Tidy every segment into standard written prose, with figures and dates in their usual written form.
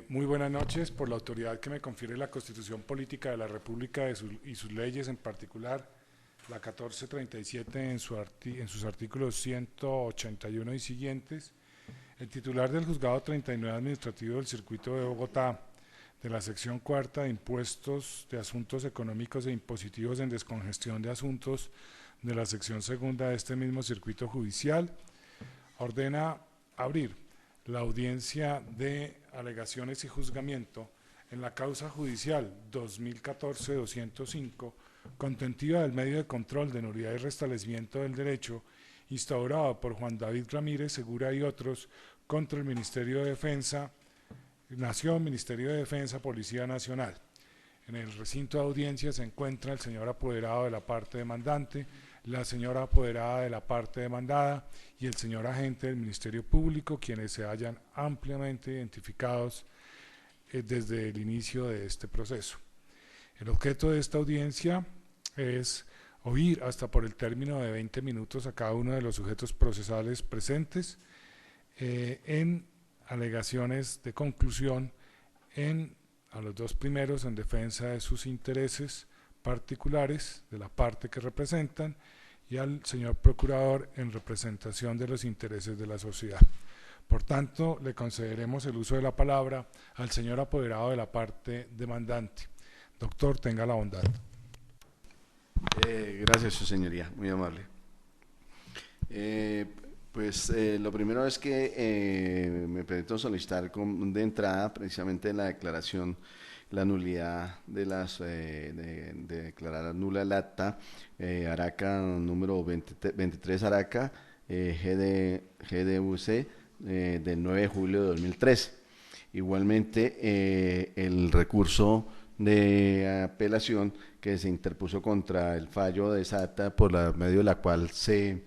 Muy buenas noches. Por la autoridad que me confiere la Constitución Política de la República y sus leyes, en particular la 1437 en sus artículos 181 y siguientes, el titular del Juzgado 39 Administrativo del Circuito de Bogotá, de la sección cuarta de Impuestos de Asuntos Económicos e Impositivos en Descongestión de Asuntos de la sección segunda de este mismo circuito judicial, ordena abrir la audiencia de alegaciones y juzgamiento en la causa judicial 2014-205, contentiva del medio de control de nulidad y restablecimiento del derecho, instaurado por Juan David Ramírez Segura y otros contra el Ministerio de Defensa, Nación, Ministerio de Defensa, Policía Nacional. En el recinto de audiencia se encuentra el señor apoderado de la parte demandante, la señora apoderada de la parte demandada y el señor agente del Ministerio Público, quienes se hallan ampliamente identificados desde el inicio de este proceso. El objeto de esta audiencia es oír hasta por el término de 20 minutos a cada uno de los sujetos procesales presentes en alegaciones de conclusión a los dos primeros en defensa de sus intereses particulares de la parte que representan y al señor procurador en representación de los intereses de la sociedad. Por tanto, le concederemos el uso de la palabra al señor apoderado de la parte demandante. Doctor, tenga la bondad. Gracias, su señoría, muy amable. Lo primero es que me permito solicitar de entrada precisamente la declaración, la nulidad de declarar nula el acta Araca número 23 Araca GDUC del 9 de julio de 2013. Igualmente el recurso de apelación que se interpuso contra el fallo de esa acta por medio de la cual se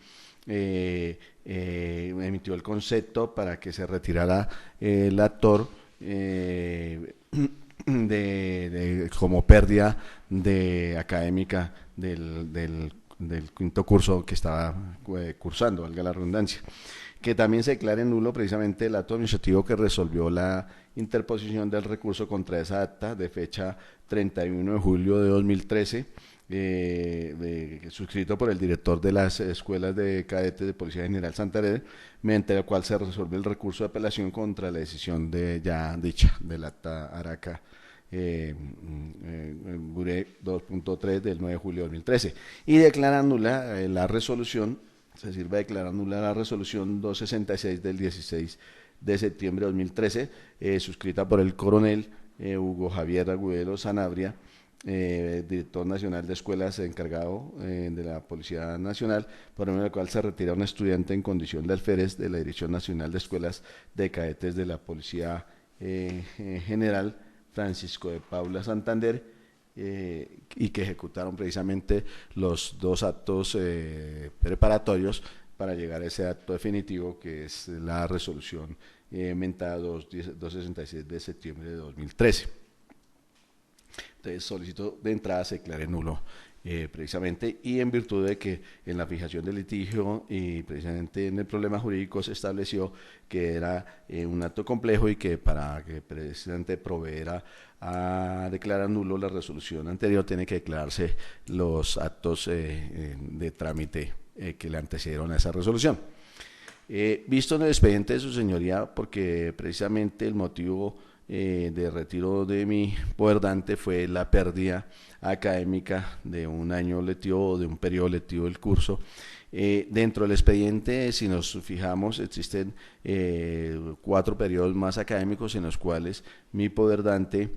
emitió el concepto para que se retirara el actor como pérdida académica del quinto curso que estaba cursando, valga la redundancia. Que también se declare nulo precisamente el acto administrativo que resolvió la interposición del recurso contra esa acta de fecha 31 de julio de 2013, suscrito por el director de las escuelas de cadetes de Policía General Santander, mediante el cual se resuelve el recurso de apelación contra la decisión ya dicha del acta Araca Gure 2.3 del 9 de julio de 2013, y declara nula la resolución. Se sirve de declarar nula la resolución 266 del 16 de septiembre de 2013, suscrita por el coronel Hugo Javier Agudelo Sanabria, director nacional de escuelas encargado de la Policía Nacional, por medio del cual se retira un estudiante en condición de alférez de la Dirección Nacional de Escuelas de Cadetes de la Policía General Francisco de Paula Santander, y que ejecutaron precisamente los dos actos preparatorios para llegar a ese acto definitivo, que es la resolución mentada 266 de septiembre de 2013. Entonces solicito de entrada se declare nulo precisamente, y en virtud de que en la fijación del litigio y precisamente en el problema jurídico se estableció que era un acto complejo y que para que precisamente proveera a declarar nulo la resolución anterior tiene que declararse los actos de trámite que le antecedieron a esa resolución. Visto en el expediente de su señoría, porque precisamente el motivo de retiro de mi poder dante fue la pérdida académica de un año lectivo o de un periodo lectivo del curso. Dentro del expediente, si nos fijamos, existen 4 periodos más académicos en los cuales mi poder dante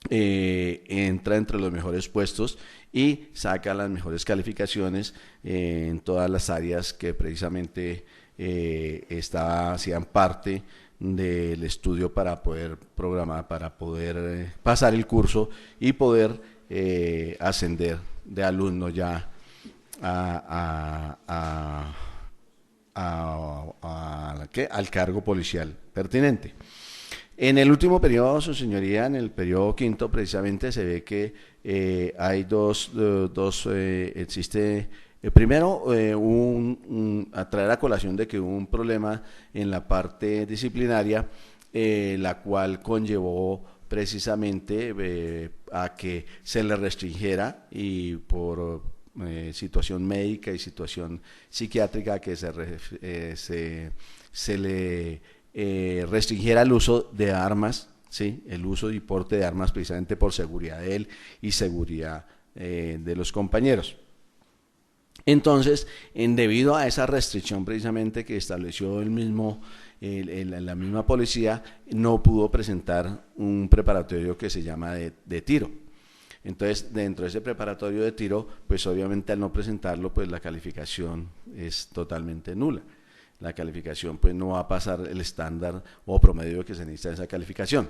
entra entre los mejores puestos y saca las mejores calificaciones en todas las áreas que precisamente hacían parte del estudio para poder programar, para poder pasar el curso y poder ascender de alumno ya al cargo policial pertinente. En el último periodo, su señoría, en el periodo quinto, precisamente se ve que hay existe primero, a traer a colación de que hubo un problema en la parte disciplinaria la cual conllevó precisamente a que se le restringiera y por situación médica y situación psiquiátrica que se le restringiera el uso de armas, ¿sí? El uso y porte de armas precisamente por seguridad de él y seguridad de los compañeros. Entonces, debido a esa restricción precisamente que estableció la misma policía, no pudo presentar un preparatorio que se llama de tiro. Entonces, dentro de ese preparatorio de tiro, pues obviamente al no presentarlo, pues la calificación es totalmente nula. La calificación pues no va a pasar el estándar o promedio que se necesita de esa calificación.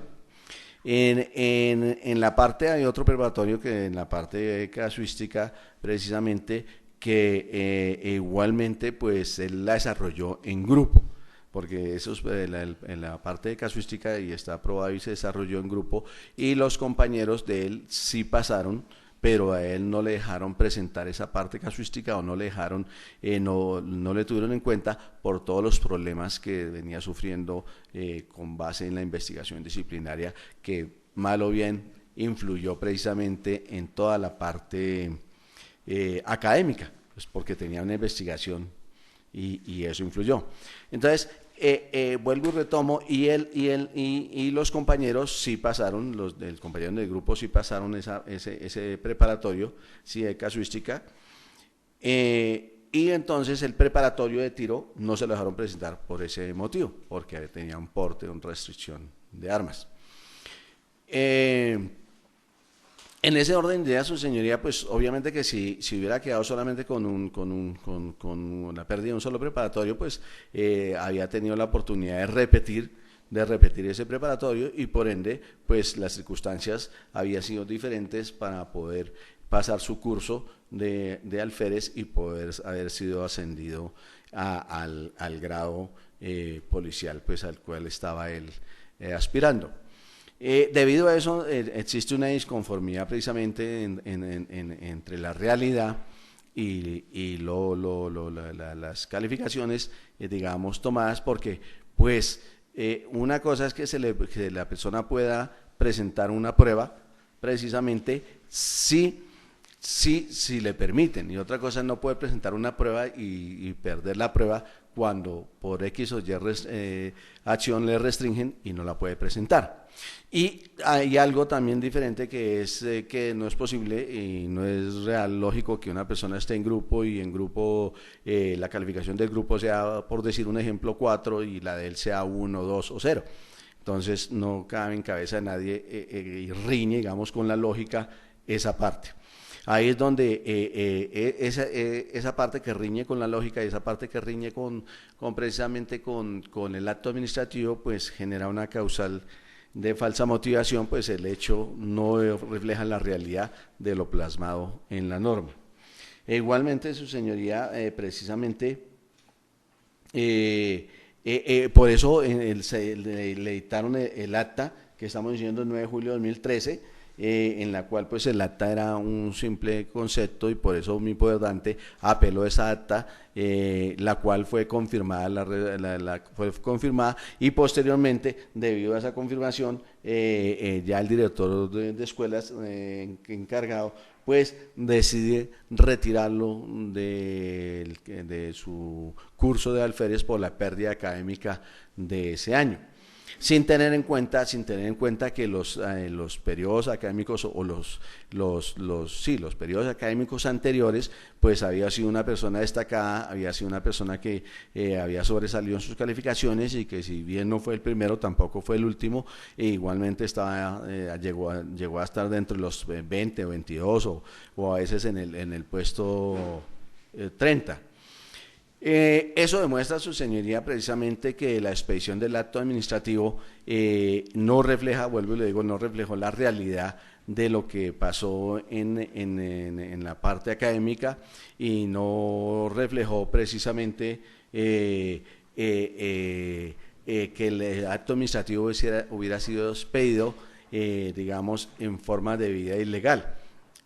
En la parte, hay otro preparatorio que en la parte casuística, precisamente, que igualmente pues él la desarrolló en grupo, porque eso es en la parte de casuística y está aprobado y se desarrolló en grupo, y los compañeros de él sí pasaron, pero a él no le dejaron presentar esa parte casuística o no le dejaron, no le tuvieron en cuenta por todos los problemas que venía sufriendo con base en la investigación disciplinaria, que mal o bien influyó precisamente en toda la parte académica, pues porque tenía una investigación y eso influyó. Entonces, vuelvo y retomo, y los compañeros sí pasaron, los del compañero del grupo sí pasaron ese preparatorio, sí, de casuística, y entonces el preparatorio de tiro no se lo dejaron presentar por ese motivo, porque tenía un porte, una restricción de armas. En ese orden de ideas, su señoría, pues obviamente que si hubiera quedado solamente con la pérdida de un solo preparatorio, pues había tenido la oportunidad de repetir ese preparatorio, y por ende, pues las circunstancias habían sido diferentes para poder pasar su curso de alférez y poder haber sido ascendido al grado policial, pues al cual estaba él aspirando. Debido a eso existe una disconformidad precisamente entre la realidad y las calificaciones, digamos, tomadas, porque pues una cosa es que la persona pueda presentar una prueba precisamente si le permiten, y otra cosa es no poder presentar una prueba y perder la prueba cuando por X o Y acción le restringen y no la puede presentar. Y hay algo también diferente, que es que no es posible y no es real, lógico, que una persona esté en grupo y en grupo la calificación del grupo sea, por decir un ejemplo, 4 y la de él sea 1, 2 o 0. Entonces no cabe en cabeza de nadie y riñe, digamos, con la lógica esa parte. Ahí es donde esa parte que riñe con la lógica y esa parte que riñe precisamente con el acto administrativo, pues genera una causal de falsa motivación, pues el hecho no refleja la realidad de lo plasmado en la norma. Igualmente, su señoría, precisamente, por eso le dictaron el acta que estamos diciendo el 9 de julio de 2013, en la cual pues el acta era un simple concepto, y por eso mi poderante apeló a esa acta, la cual fue confirmada, fue confirmada, y posteriormente, debido a esa confirmación, ya el director de escuelas encargado pues decide retirarlo de su curso de alférez por la pérdida académica de ese año, sin tener en cuenta que los periodos académicos o los periodos académicos anteriores, pues había sido una persona destacada, había sido una persona que había sobresalido en sus calificaciones, y que si bien no fue el primero, tampoco fue el último, e igualmente llegó a estar dentro de los 20 o 22 o a veces en el puesto 30. Eso demuestra, su señoría, precisamente que la expedición del acto administrativo no refleja, vuelvo y le digo, no reflejó la realidad de lo que pasó en la parte académica, y no reflejó precisamente que el acto administrativo hubiera sido expedido, digamos, en forma debida y legal.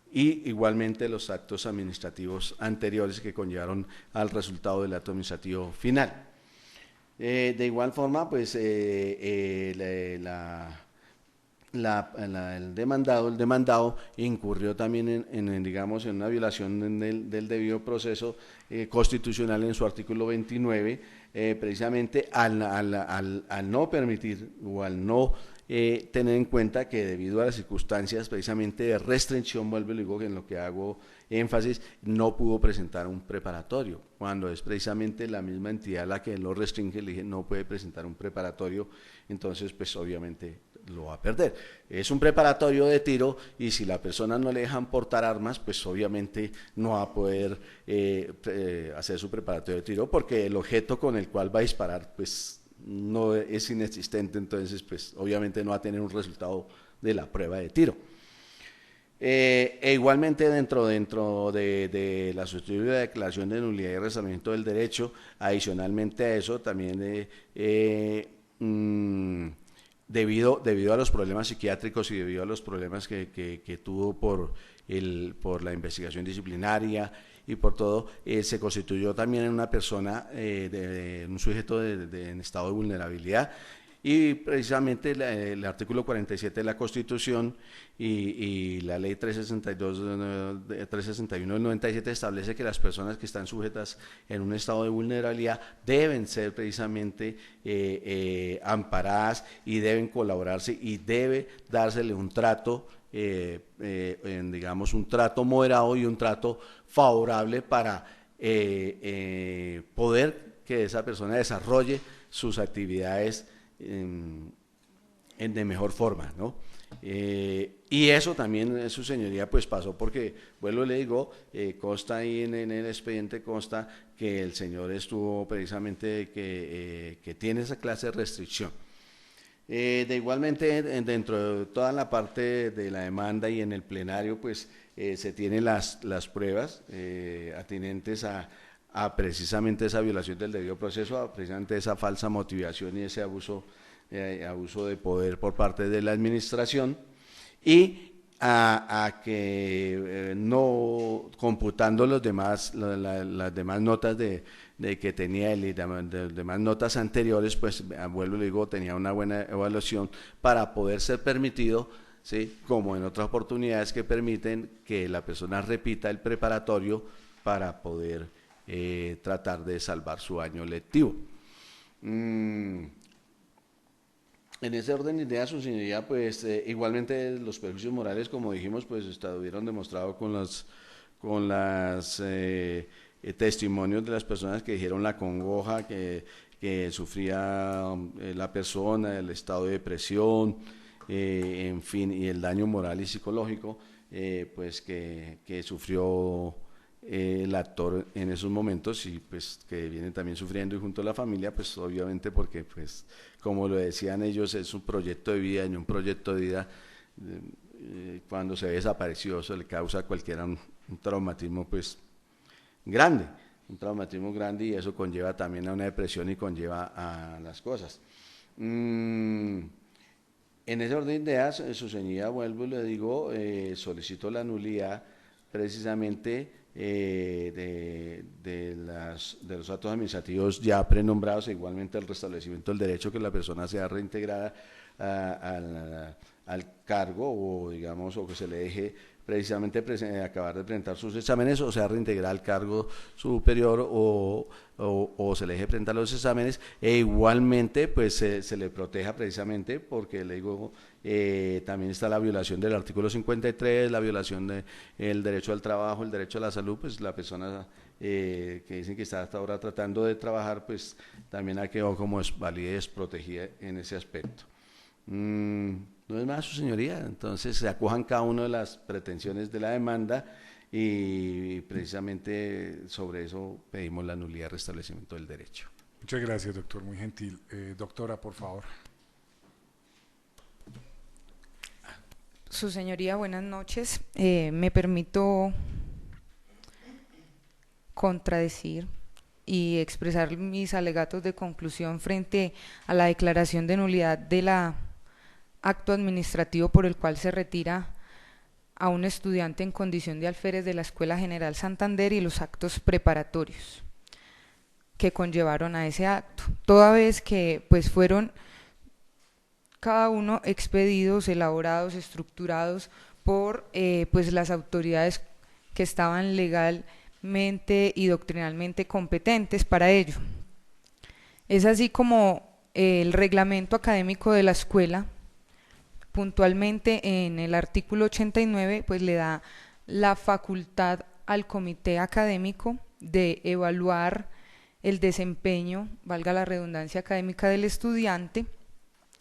Y igualmente los actos administrativos anteriores que conllevaron al resultado del acto administrativo final. De igual forma, pues el demandado incurrió también digamos, en una violación del debido proceso constitucional en su artículo 29, precisamente al no permitir o al no tener en cuenta que debido a las circunstancias precisamente de restricción, vuelvo y le digo que en lo que hago énfasis, no pudo presentar un preparatorio, cuando es precisamente la misma entidad la que lo restringe, le dije no puede presentar un preparatorio, entonces pues obviamente lo va a perder. Es un preparatorio de tiro y si la persona no le dejan portar armas, pues obviamente no va a poder hacer su preparatorio de tiro porque el objeto con el cual va a disparar pues no es inexistente, entonces pues obviamente no va a tener un resultado de la prueba de tiro. Igualmente dentro de la solicitud de declaración de nulidad y restablecimiento del derecho, adicionalmente a eso también debido a los problemas psiquiátricos y debido a los problemas que tuvo por la investigación disciplinaria y por todo, se constituyó también en una persona, un sujeto en estado de vulnerabilidad, y precisamente el artículo 47 de la Constitución y la ley 361 del 97 establece que las personas que están sujetas en un estado de vulnerabilidad deben ser precisamente amparadas y deben colaborarse y debe dársele un trato, digamos, un trato moderado y un trato favorable para poder que esa persona desarrolle sus actividades de mejor forma, ¿no? Y eso también, su señoría, pues pasó porque, vuelvo y le digo, consta ahí en el expediente, consta que el señor estuvo precisamente que tiene esa clase de restricción. De igualmente, dentro de toda la parte de la demanda y en el plenario, pues se tienen las pruebas atinentes a precisamente esa violación del debido proceso, a precisamente esa falsa motivación y ese abuso de poder por parte de la administración, y a que no computando las demás notas de que tenía él y de demás notas anteriores, pues vuelvo y le digo, tenía una buena evaluación para poder ser permitido, ¿sí? Como en otras oportunidades que permiten que la persona repita el preparatorio para poder tratar de salvar su año lectivo. En ese orden de ideas, su señoría, pues igualmente los perjuicios morales, como dijimos, pues estuvieron demostrados con las testimonios de las personas que dijeron la congoja que sufría la persona, el estado de depresión, en fin, y el daño moral y psicológico, pues que sufrió el actor en esos momentos y pues que viene también sufriendo y junto a la familia, pues obviamente porque pues como lo decían ellos es un proyecto de vida, en un proyecto de vida cuando se ve desaparecido eso le causa a cualquiera un traumatismo pues grande, un traumatismo grande y eso conlleva también a una depresión y conlleva a las cosas. En ese orden de ideas, su señoría, vuelvo y le digo, solicito la nulidad precisamente de los actos administrativos ya prenombrados e igualmente el restablecimiento del derecho que la persona sea reintegrada al cargo o digamos o que se le deje precisamente acabar de presentar sus exámenes o sea reintegrar al cargo superior o se le deje presentar los exámenes e igualmente pues se le proteja precisamente porque le digo también está la violación del artículo 53, la violación del derecho al trabajo, el derecho a la salud, pues la persona que dicen que está hasta ahora tratando de trabajar, pues también ha quedado como desvalida y desprotegida en ese aspecto. No es más, su señoría, entonces se acojan cada una de las pretensiones de la demanda y precisamente sobre eso pedimos la nulidad de restablecimiento del derecho. Muchas gracias, doctor, muy gentil. Doctora, por favor. Su señoría, buenas noches. Me permito contradecir y expresar mis alegatos de conclusión frente a la declaración de nulidad del acto administrativo por el cual se retira a un estudiante en condición de alférez de la Escuela General Santander y los actos preparatorios. que conllevaron a ese acto, toda vez que pues fueron cada uno expedidos, elaborados, estructurados por pues las autoridades que estaban legalmente y doctrinalmente competentes para ello. Es así como el reglamento académico de la escuela, puntualmente en el artículo 89, pues le da la facultad al comité académico de evaluar el desempeño, valga la redundancia académica del estudiante,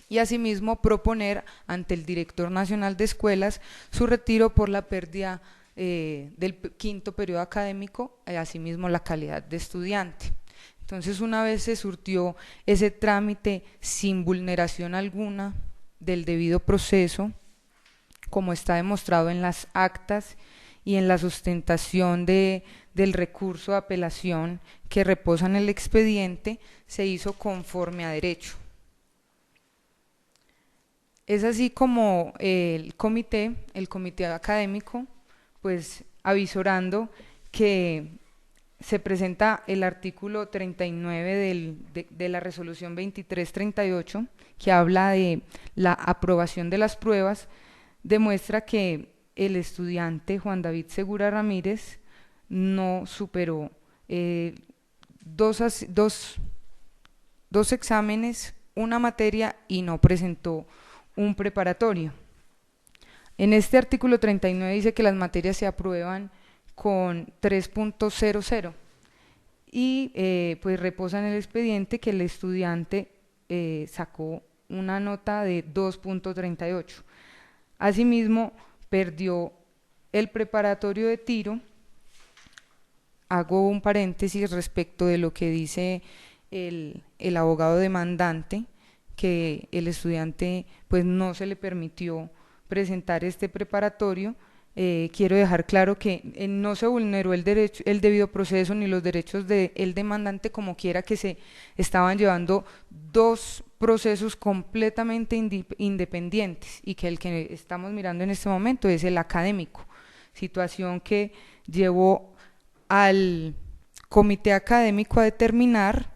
y asimismo proponer ante el director nacional de escuelas su retiro por la pérdida del quinto periodo académico, asimismo la calidad de estudiante. Entonces, una vez se surtió ese trámite sin vulneración alguna del debido proceso, como está demostrado en las actas y en la sustentación del recurso de apelación que reposa en el expediente, se hizo conforme a derecho. Es así como el comité académico, pues avisorando que se presenta el artículo 39 de la resolución 2338, que habla de la aprobación de las pruebas, demuestra que el estudiante Juan David Segura Ramírez no superó dos exámenes, una materia, y no presentó un preparatorio. En este artículo 39 dice que las materias se aprueban con 3.00 y pues reposa en el expediente que el estudiante sacó una nota de 2.38. Asimismo, perdió el preparatorio de tiro. Hago un paréntesis respecto de lo que dice el abogado demandante, que el estudiante pues no se le permitió presentar este preparatorio. Quiero dejar claro que no se vulneró el debido proceso ni los derechos del demandante, como quiera que se estaban llevando dos procesos completamente independientes, y que el que estamos mirando en este momento es el académico, situación que llevó al comité académico a determinar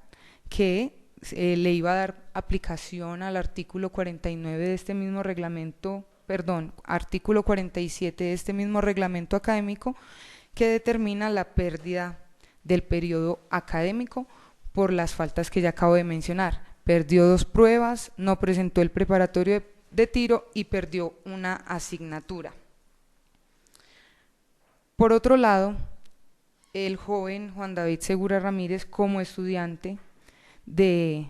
que le iba a dar aplicación al artículo 49 de este mismo reglamento, artículo 47 de este mismo reglamento académico, que determina la pérdida del periodo académico por las faltas que ya acabo de mencionar. Perdió 2 pruebas, no presentó el preparatorio de tiro y perdió una asignatura. Por otro lado, el joven Juan David Segura Ramírez, como estudiante de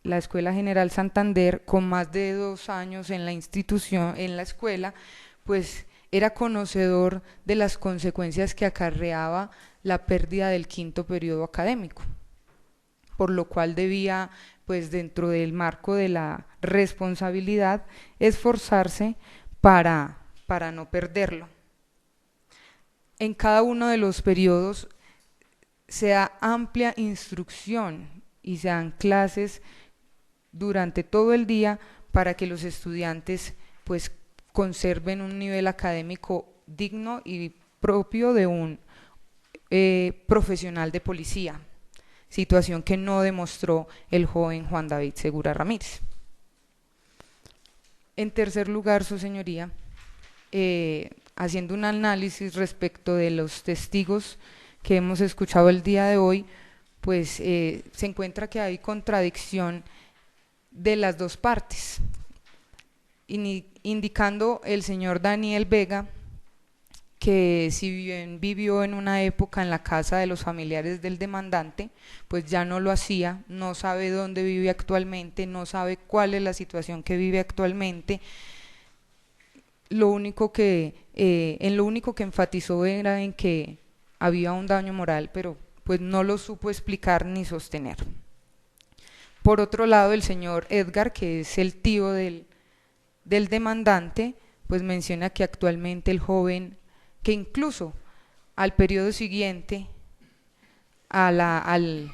la Escuela General Santander, con más de 2 años en la institución, en la escuela, pues era conocedor de las consecuencias que acarreaba la pérdida del quinto periodo académico, por lo cual debía, pues dentro del marco de la responsabilidad, esforzarse para no perderlo. En cada uno de los periodos se da amplia instrucción y se dan clases durante todo el día para que los estudiantes pues conserven un nivel académico digno y propio de un profesional de policía, situación que no demostró el joven Juan David Segura Ramírez. En tercer lugar, su señoría, haciendo un análisis respecto de los testigos que hemos escuchado el día de hoy, pues se encuentra que hay contradicción de las dos partes, indicando el señor Daniel Vega que si bien vivió en una época en la casa de los familiares del demandante, pues ya no lo hacía, no sabe dónde vive actualmente, no sabe cuál es la situación que vive actualmente. En lo único que enfatizó era en que había un daño moral, pero pues no lo supo explicar ni sostener. Por otro lado, el señor Edgar, que es el tío del demandante, pues menciona que actualmente el joven, que incluso al periodo siguiente al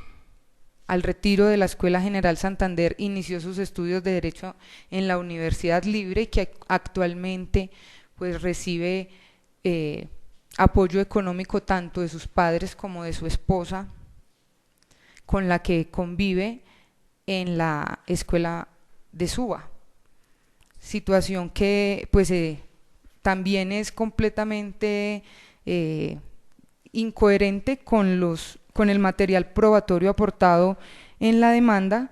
retiro de la Escuela General Santander, inició sus estudios de Derecho en la Universidad Libre, y que actualmente pues recibe apoyo económico tanto de sus padres como de su esposa, con la que convive en la escuela de Suba. Situación que pues también es completamente incoherente con el material probatorio aportado en la demanda,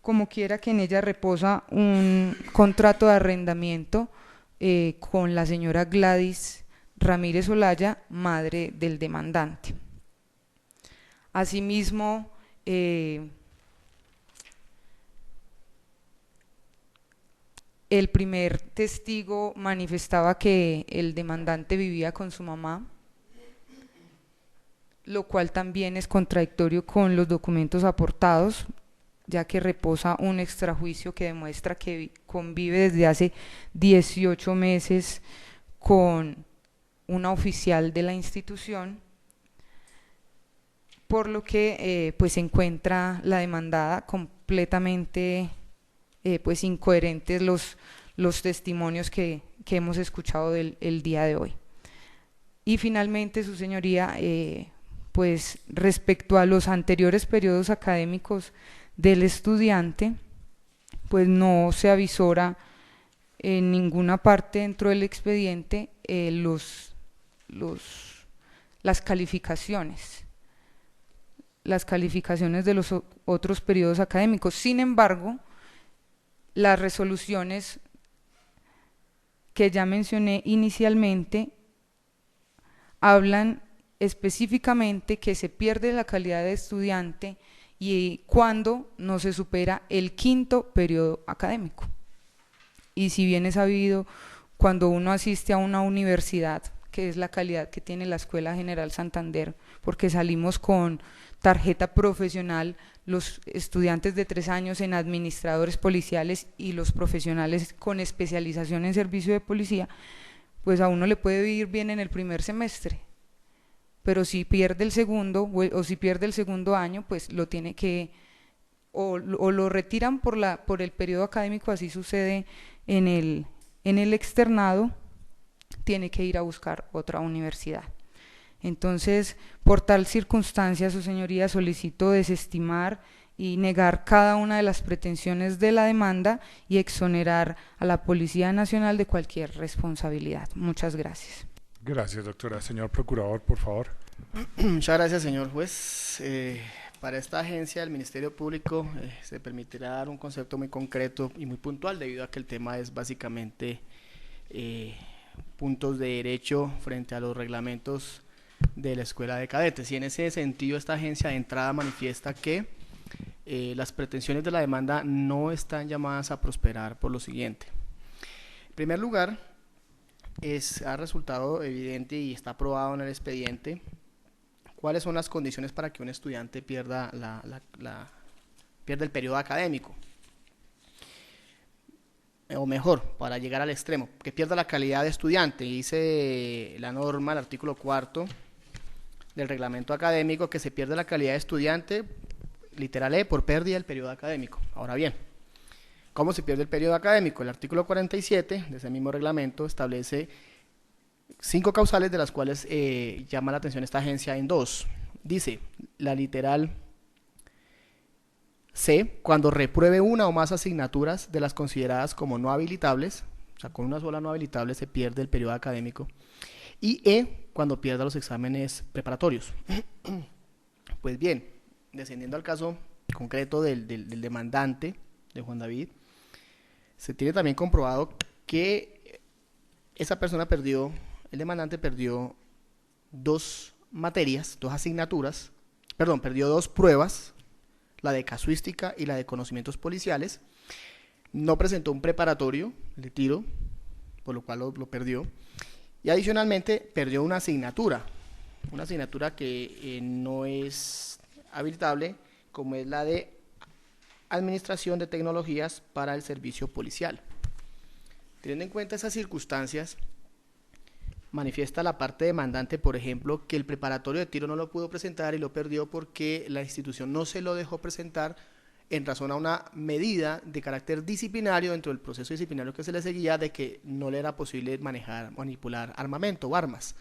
como quiera que en ella reposa un contrato de arrendamiento con la señora Gladys Ramírez Olaya, madre del demandante. Asimismo, el primer testigo manifestaba que el demandante vivía con su mamá, lo cual también es contradictorio con los documentos aportados, ya que reposa un extrajuicio que demuestra que convive desde hace 18 meses con una oficial de la institución, por lo que pues se encuentra la demandada completamente pues incoherentes los testimonios que hemos escuchado el día de hoy. Y finalmente, su señoría, pues respecto a los anteriores periodos académicos del estudiante, pues no se avisora en ninguna parte dentro del expediente las calificaciones de los otros periodos académicos. Sin embargo, las resoluciones que ya mencioné inicialmente hablan específicamente que se pierde la calidad de estudiante y cuando no se supera el 5º periodo académico. Y si bien es sabido, cuando uno asiste a una universidad, que es la calidad que tiene la Escuela General Santander, porque salimos con tarjeta profesional los estudiantes de 3 años en administradores policiales y los profesionales con especialización en servicio de policía, pues a uno le puede ir bien en el primer semestre, pero si pierde el segundo o si pierde el segundo año, pues lo tiene que o lo retiran por el periodo académico, así sucede en el externado, tiene que ir a buscar otra universidad. Entonces, por tal circunstancia, su señoría, solicito desestimar y negar cada una de las pretensiones de la demanda y exonerar a la Policía Nacional de cualquier responsabilidad. Muchas gracias. Gracias, doctora. Señor procurador, por favor. Muchas gracias, señor juez. Para esta agencia del Ministerio Público se permitirá dar un concepto muy concreto y muy puntual, debido a que el tema es básicamente puntos de derecho frente a los reglamentos de la Escuela de Cadetes, y en ese sentido esta agencia de entrada manifiesta que las pretensiones de la demanda no están llamadas a prosperar por lo siguiente. En primer lugar, ha resultado evidente y está aprobado en el expediente cuáles son las condiciones para que un estudiante pierda pierda el periodo académico, o mejor, para llegar al extremo, que pierda la calidad de estudiante. Dice la norma, el artículo 4 del reglamento académico, que se pierde la calidad de estudiante, literal por pérdida del periodo académico. Ahora bien, ¿cómo se pierde el periodo académico? El artículo 47 de ese mismo reglamento establece 5 causales, de las cuales llama la atención esta agencia en 2. Dice la literal C, cuando repruebe una o más asignaturas de las consideradas como no habilitables, o sea, con una sola no habilitable se pierde el periodo académico. Y E, cuando pierda los exámenes preparatorios. Pues bien, descendiendo al caso concreto del demandante, de Juan David, se tiene también comprobado que esa persona el demandante perdió 2 materias, 2 asignaturas, perdió 2 pruebas, la de casuística y la de conocimientos policiales, no presentó un preparatorio de tiro, por lo cual lo perdió, y adicionalmente perdió una asignatura que no es habilitable, como es la de Administración de Tecnologías para el Servicio Policial. Teniendo en cuenta esas circunstancias, manifiesta la parte demandante, por ejemplo, que el preparatorio de tiro no lo pudo presentar y lo perdió porque la institución no se lo dejó presentar en razón a una medida de carácter disciplinario dentro del proceso disciplinario que se le seguía, de que no le era posible manipular armamento o armas.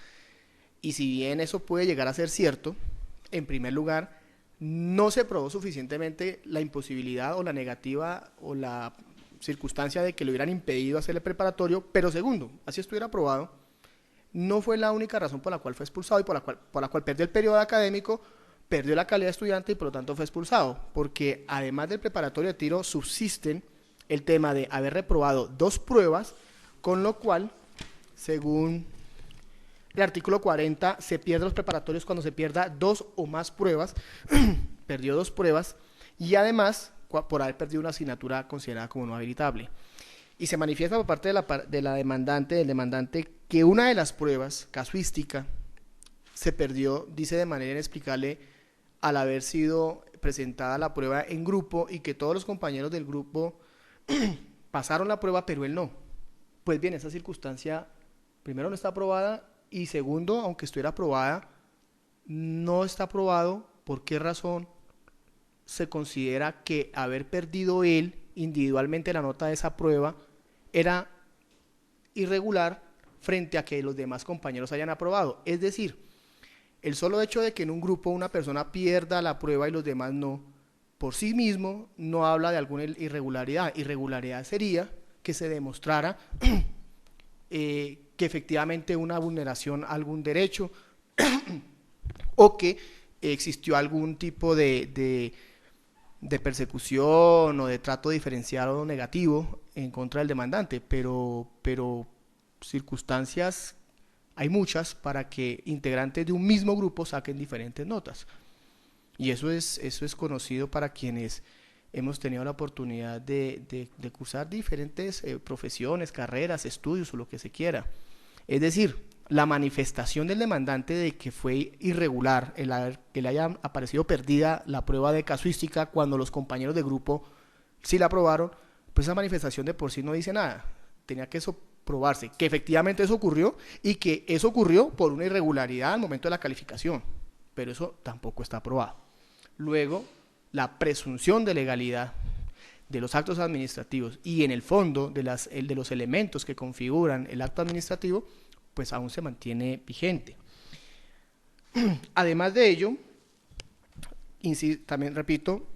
Y si bien eso puede llegar a ser cierto, en primer lugar, no se probó suficientemente la imposibilidad o la negativa o la circunstancia de que le hubieran impedido hacer el preparatorio, pero segundo, así estuviera aprobado, no fue la única razón por la cual fue expulsado y por la cual perdió el periodo académico, perdió la calidad de estudiante y por lo tanto fue expulsado, porque además del preparatorio de tiro subsisten el tema de haber reprobado 2 pruebas, con lo cual, según el artículo 40, se pierden los preparatorios cuando se pierda 2 o más pruebas, perdió 2 pruebas, y además por haber perdido una asignatura considerada como no habilitable. Y se manifiesta por parte del demandante, que una de las pruebas, casuística, se perdió, dice de manera inexplicable, al haber sido presentada la prueba en grupo y que todos los compañeros del grupo pasaron la prueba, pero él no. Pues bien, esa circunstancia, primero, no está aprobada, y segundo, aunque estuviera aprobada, no está aprobado. ¿Por qué razón se considera que haber perdido él individualmente la nota de esa prueba era irregular frente a que los demás compañeros hayan aprobado? Es decir, el solo hecho de que en un grupo una persona pierda la prueba y los demás no, por sí mismo no habla de alguna irregularidad. Irregularidad sería que se demostrara que efectivamente una vulneración a algún derecho o que existió algún tipo de persecución o de trato diferenciado o negativo en contra del demandante, pero circunstancias hay muchas para que integrantes de un mismo grupo saquen diferentes notas. Y eso es conocido para quienes hemos tenido la oportunidad de cursar diferentes profesiones, carreras, estudios o lo que se quiera. Es decir, la manifestación del demandante de que fue irregular que le haya aparecido perdida la prueba de casuística cuando los compañeros de grupo sí la aprobaron, pues esa manifestación de por sí no dice nada. Tenía que probarse que efectivamente eso ocurrió y que eso ocurrió por una irregularidad al momento de la calificación, pero eso tampoco está aprobado. Luego, la presunción de legalidad de los actos administrativos y en el fondo de los elementos que configuran el acto administrativo, pues aún se mantiene vigente. Además de ello, también repito,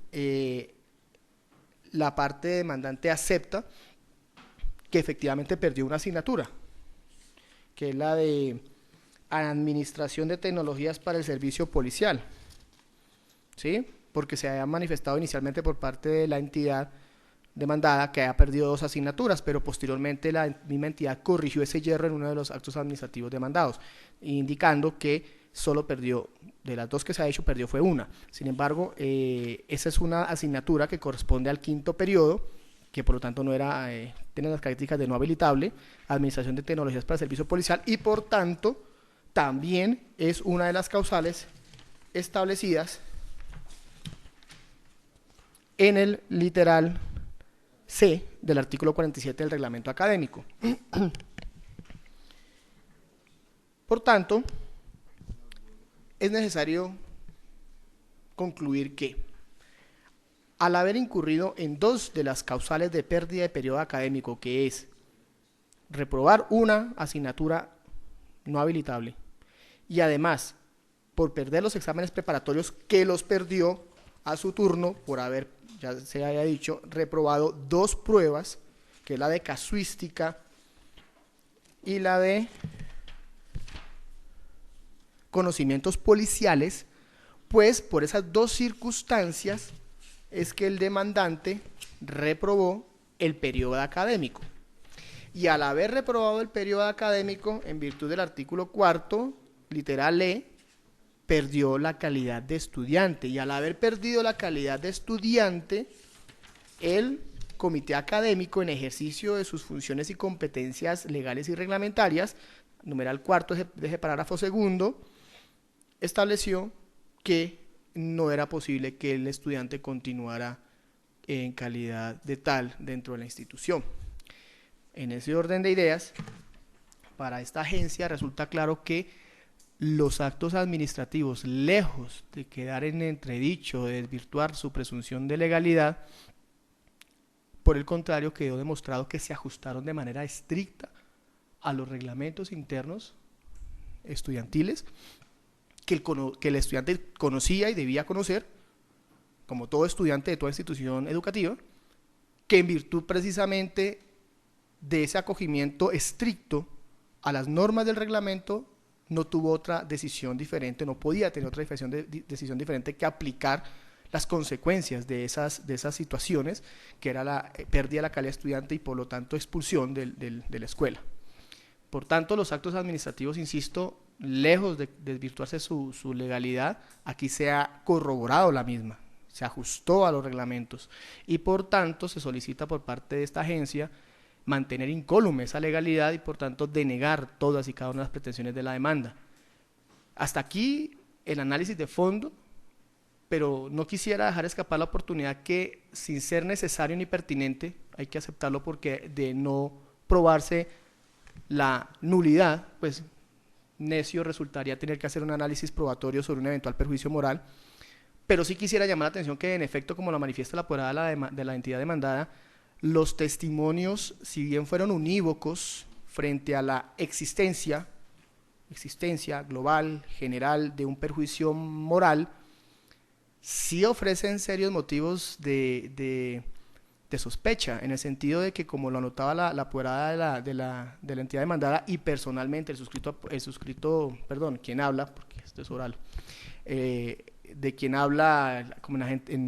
la parte demandante acepta que efectivamente perdió una asignatura, que es la de Administración de Tecnologías para el Servicio Policial, ¿sí? Porque se había manifestado inicialmente por parte de la entidad demandada que había perdido 2 asignaturas, pero posteriormente la misma entidad corrigió ese yerro en uno de los actos administrativos demandados, indicando que solo perdió, de las 2 que se ha hecho, perdió fue una. Sin embargo, esa es una asignatura que corresponde al 5º periodo, que por lo tanto no era, tiene las características de no habilitable, Administración de Tecnologías para el Servicio Policial, y por tanto también es una de las causales establecidas en el literal C del artículo 47 del reglamento académico. Por tanto, es necesario concluir que al haber incurrido en 2 de las causales de pérdida de periodo académico, que es reprobar una asignatura no habilitable y además por perder los exámenes preparatorios, que los perdió a su turno por haber, ya se haya dicho, reprobado 2 pruebas, que es la de casuística y la de conocimientos policiales, pues por esas 2 circunstancias es que el demandante reprobó el periodo académico. Y al haber reprobado el periodo académico, en virtud del artículo 4, literal E, perdió la calidad de estudiante. Y al haber perdido la calidad de estudiante, el comité académico, en ejercicio de sus funciones y competencias legales y reglamentarias, numeral 4 de ese parágrafo 2, estableció que no era posible que el estudiante continuara en calidad de tal dentro de la institución. En ese orden de ideas, para esta agencia resulta claro que los actos administrativos, lejos de quedar en entredicho, de desvirtuar su presunción de legalidad, por el contrario, quedó demostrado que se ajustaron de manera estricta a los reglamentos internos estudiantiles que el estudiante conocía y debía conocer, como todo estudiante de toda institución educativa, que en virtud precisamente de ese acogimiento estricto a las normas del reglamento no tuvo otra decisión diferente, no podía tener otra decisión diferente que aplicar las consecuencias de esas situaciones, que era la pérdida de la calidad estudiante y por lo tanto expulsión de la escuela. Por tanto, los actos administrativos, insisto, lejos de desvirtuarse su legalidad, aquí se ha corroborado la misma, se ajustó a los reglamentos y por tanto se solicita por parte de esta agencia mantener incólume esa legalidad y por tanto denegar todas y cada una de las pretensiones de la demanda. Hasta aquí el análisis de fondo, pero no quisiera dejar escapar la oportunidad que, sin ser necesario ni pertinente, hay que aceptarlo porque de no probarse la nulidad, pues necio resultaría tener que hacer un análisis probatorio sobre un eventual perjuicio moral, pero sí quisiera llamar la atención que en efecto, como lo manifiesta la apoderada de la entidad demandada, los testimonios, si bien fueron unívocos frente a la existencia global, general, de un perjuicio moral, sí ofrecen serios motivos de sospecha, en el sentido de que, como lo anotaba la apoderada de la entidad demandada y personalmente quien habla, porque esto es oral, de quien habla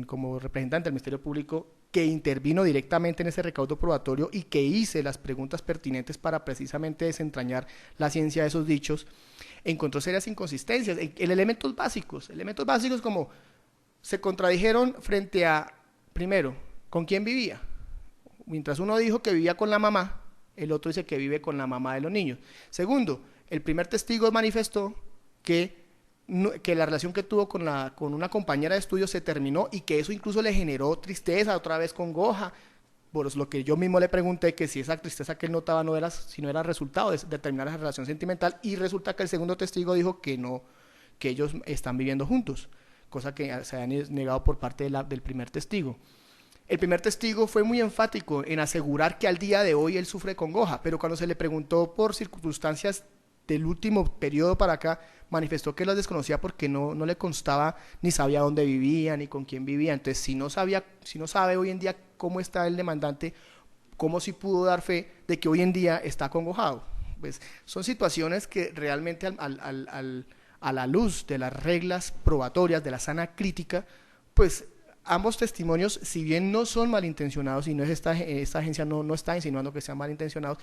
como representante del Ministerio Público, que intervino directamente en ese recaudo probatorio y que hice las preguntas pertinentes para precisamente desentrañar la ciencia de esos dichos, encontró serias inconsistencias en elementos básicos como se contradijeron frente a, primero, ¿con quién vivía? Mientras uno dijo que vivía con la mamá, el otro dice que vive con la mamá de los niños. Segundo, el primer testigo manifestó que la relación que tuvo con una compañera de estudio se terminó y que eso incluso le generó tristeza, otra vez congoja, por lo que yo mismo le pregunté que si esa tristeza que él notaba si no era resultado de terminar esa relación sentimental, y resulta que el segundo testigo dijo que no, que ellos están viviendo juntos, cosa que se ha negado por parte del primer testigo. El primer testigo fue muy enfático en asegurar que al día de hoy él sufre congoja, pero cuando se le preguntó por circunstancias del último periodo para acá, manifestó que las desconocía porque no le constaba, ni sabía dónde vivía, ni con quién vivía. Entonces, si no sabe hoy en día cómo está el demandante, ¿cómo sí pudo dar fe de que hoy en día está acongojado? Pues son situaciones que realmente a la luz de las reglas probatorias, de la sana crítica, pues ambos testimonios, si bien no son malintencionados, y no es esta agencia no está insinuando que sean malintencionados,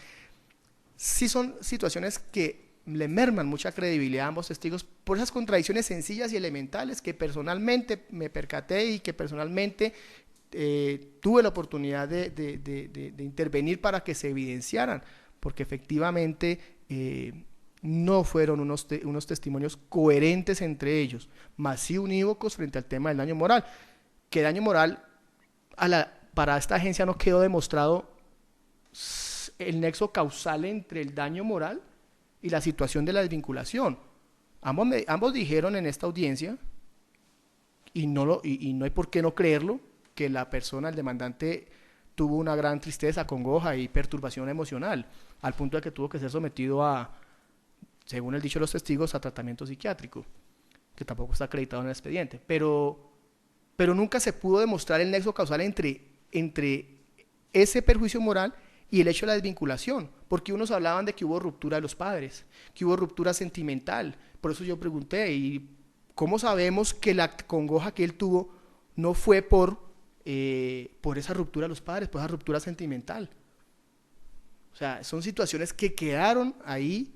sí son situaciones que le merman mucha credibilidad a ambos testigos por esas contradicciones sencillas y elementales que personalmente me percaté y que personalmente tuve la oportunidad de intervenir para que se evidenciaran, porque efectivamente no fueron unos testimonios coherentes entre ellos, más sí unívocos frente al tema del daño moral, que daño moral para esta agencia no quedó demostrado el nexo causal entre el daño moral y la situación de la desvinculación. Ambos dijeron en esta audiencia, y no hay por qué no creerlo, que la persona, el demandante, tuvo una gran tristeza, congoja y perturbación emocional, al punto de que tuvo que ser sometido según el dicho de los testigos, a tratamiento psiquiátrico, que tampoco está acreditado en el expediente. Pero nunca se pudo demostrar el nexo causal entre ese perjuicio moral y el hecho de la desvinculación, porque unos hablaban de que hubo ruptura de los padres, que hubo ruptura sentimental. Por eso yo pregunté, ¿y cómo sabemos que la congoja que él tuvo no fue por esa ruptura de los padres, por esa ruptura sentimental? O sea, son situaciones que quedaron ahí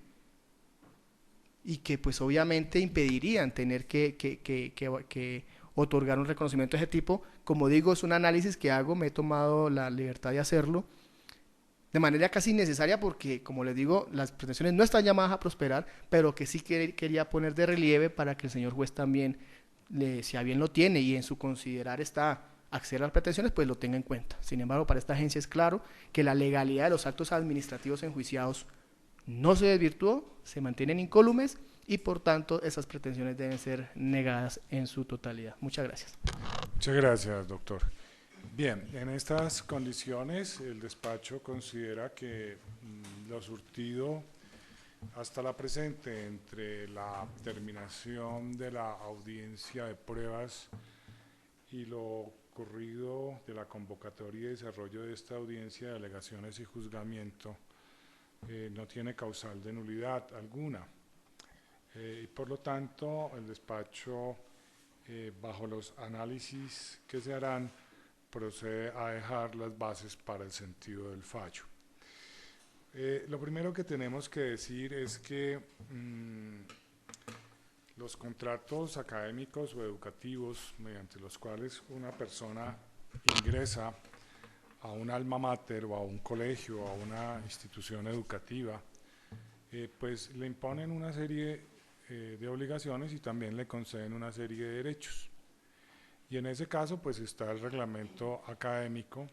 y que pues obviamente impedirían tener que otorgar un reconocimiento de ese tipo. Como digo, es un análisis que hago, me he tomado la libertad de hacerlo de manera casi innecesaria porque, como les digo, las pretensiones no están llamadas a prosperar, pero que sí quería poner de relieve para que el señor juez también, si a bien lo tiene y en su considerar está acceder a las pretensiones, pues lo tenga en cuenta. Sin embargo, para esta agencia es claro que la legalidad de los actos administrativos enjuiciados no se desvirtuó, se mantienen incólumes y por tanto esas pretensiones deben ser negadas en su totalidad. Muchas gracias. Muchas gracias, doctor. Bien, en estas condiciones el despacho considera que lo surtido hasta la presente entre la terminación de la audiencia de pruebas y lo ocurrido de la convocatoria y desarrollo de esta audiencia de alegaciones y juzgamiento no tiene causal de nulidad alguna. Y por lo tanto, el despacho, bajo los análisis que se harán, procede a dejar las bases para el sentido del fallo. Lo primero que tenemos que decir es que los contratos académicos o educativos mediante los cuales una persona ingresa a un alma mater o a un colegio o a una institución educativa, pues le imponen una serie de obligaciones y también le conceden una serie de derechos. Y en ese caso pues está el reglamento académico,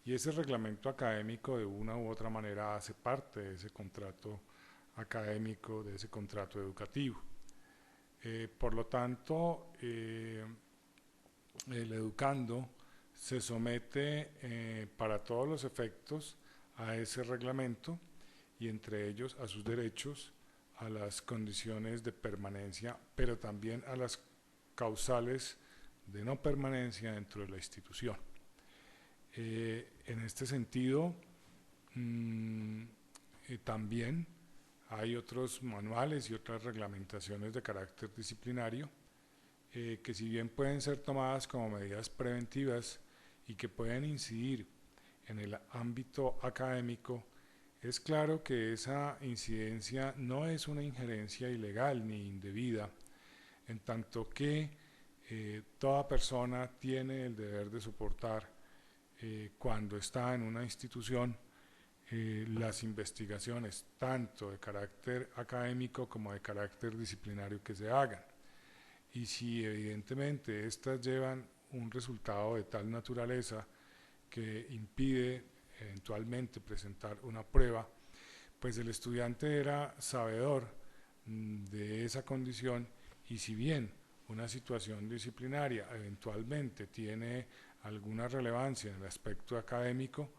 y ese reglamento académico de una u otra manera hace parte de ese contrato académico, de ese contrato educativo. Por lo tanto, el educando se somete para todos los efectos a ese reglamento y entre ellos a sus derechos, a las condiciones de permanencia, pero también a las causales de no permanencia dentro de la institución. En este sentido, también hay otros manuales y otras reglamentaciones de carácter disciplinario que si bien pueden ser tomadas como medidas preventivas y que pueden incidir en el ámbito académico, es claro que esa incidencia no es una injerencia ilegal ni indebida, en tanto que toda persona tiene el deber de soportar cuando está en una institución las investigaciones tanto de carácter académico como de carácter disciplinario que se hagan. Y si evidentemente estas llevan un resultado de tal naturaleza que impide eventualmente presentar una prueba, pues el estudiante era sabedor de esa condición, y si bien una situación disciplinaria eventualmente tiene alguna relevancia en el aspecto académico,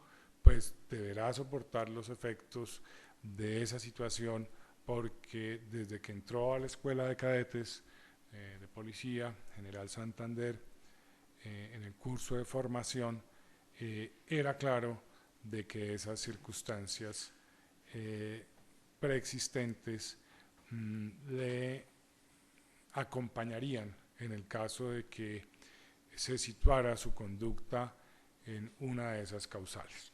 pues deberá soportar los efectos de esa situación, porque desde que entró a la escuela de cadetes de Policía General Santander, en el curso de formación, era claro de que esas circunstancias preexistentes le acompañarían en el caso de que se situara su conducta en una de esas causales.